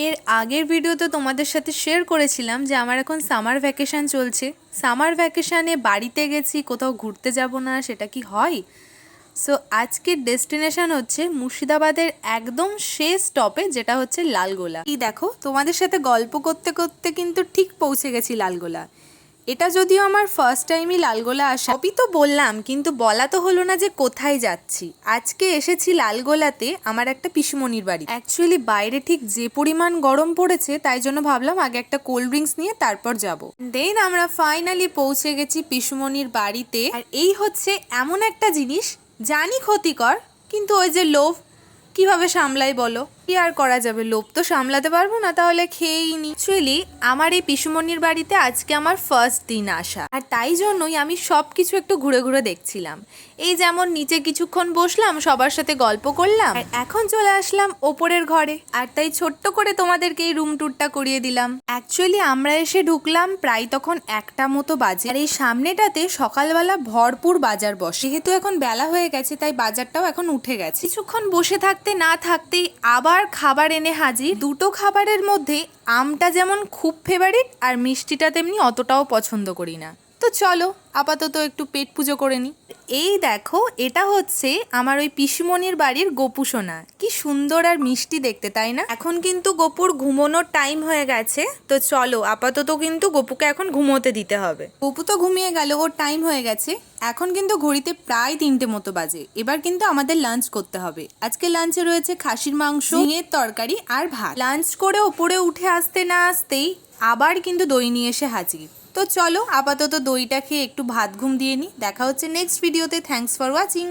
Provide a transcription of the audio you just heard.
এর আগের ভিডিওতে তোমাদের সাথে শেয়ার করেছিলাম যে আমার এখন সামার ভ্যাকেশন চলছে। সামার ভ্যাকেশানে বাড়িতে গেছি, কোথাও ঘুরতে যাব না, সেটা কি হয়? সো আজকের ডেস্টিনেশন হচ্ছে মুর্শিদাবাদের একদম শেষ স্টপে, যেটা হচ্ছে লালগোলা। এই দেখো, তোমাদের সাথে গল্প করতে করতে কিন্তু ঠিক পৌঁছে গেছি লালগোলা। এটা যদিও আমার ফার্স্ট টাইমই লালগোলা আসা, সবই তো বললাম, কিন্তু বলা তো হলো না যে কোথায় যাচ্ছি। আজকে এসেছি লালগোলাতে আমার একটা পিসুমণির বাড়ি। অ্যাকচুয়ালি বাইরে ঠিক যে পরিমাণ গরম পড়েছে, তাই জন্য ভাবলাম আগে একটা কোল্ড ড্রিঙ্কস নিয়ে তারপর যাব। দেন আমরা ফাইনালি পৌঁছে গেছি পিসুমণির বাড়িতে। আর এই হচ্ছে এমন একটা জিনিস, জানি ক্ষতিকর, কিন্তু ওই যে লোভ, কিভাবে সামলাই বলো? কি আর করা যাবে, লোভ তো সামলাতে পারবো না, তাহলে খেয়েই নি। অ্যাকচুয়ালি আমার এই পিসুমণির বাড়িতে আজকে আমার ফার্স্ট দিন আসা, আর তাই জন্যই আমি সব কিছু একটু ঘুরে ঘুরে দেখছিলাম। এই যেমন নিচে কিছুক্ষণ বসলাম, সবার সাথে গল্প করলাম, আর এখন চলে আসলাম ওপরের ঘরে। আর তাই ছোট্ট করে তোমাদেরকে এই রুম ট্যুরটা করিয়ে দিলাম। অ্যাকচুয়ালি আমরা এসে ঢুকলাম প্রায় তখন 1টা মতো বাজে। আর এই সামনেটাতে সকালবেলা ভরপুর বাজার বসে। যেহেতু এখন বেলা হয়ে গেছে, তাই বাজারটাও এখন উঠে গেছে। কিছুক্ষণ বসে থাকতে না থাকতেই আবার খাবার এনে হাজির। দুটো খাবারের মধ্যে আমটা যেমন খুব ফেভারিট, আর মিষ্টিটা তেমনি অতটাও পছন্দ করি না। তো চলো আপাতত একটু পেট পুজো করে নিই। এই দেখো, এটা হচ্ছে আমার ওই পিসিমণির বাড়ির গোপু সোনা। কি সুন্দর আর মিষ্টি দেখতে, তাই না? এখন কিন্তু গোপুর ঘুমোনোর টাইম হয়ে গেছে, তো চলো আপাতত কিন্তু গোপুকে এখন ঘুমোতে দিতে হবে। গোপু তো ঘুমিয়ে গেল, ওর টাইম হয়ে গেছে। এখন কিন্তু ঘড়িতে প্রায় 3টে মতো বাজে। এবার কিন্তু আমাদের লাঞ্চ করতে হবে। আজকে লাঞ্চে রয়েছে খাসির মাংস, ঝিঙের তরকারি আর ভাত। লাঞ্চ করে ওপরে উঠে আসতে না আসতেই আবার কিন্তু দই নিয়ে এসে হাজির। তো চলো আপাতত দইটা খেয়ে একটু ভাত ঘুম দিয়ে নিই। দেখা হচ্ছে নেক্সট ভিডিওতে। Thanks for watching.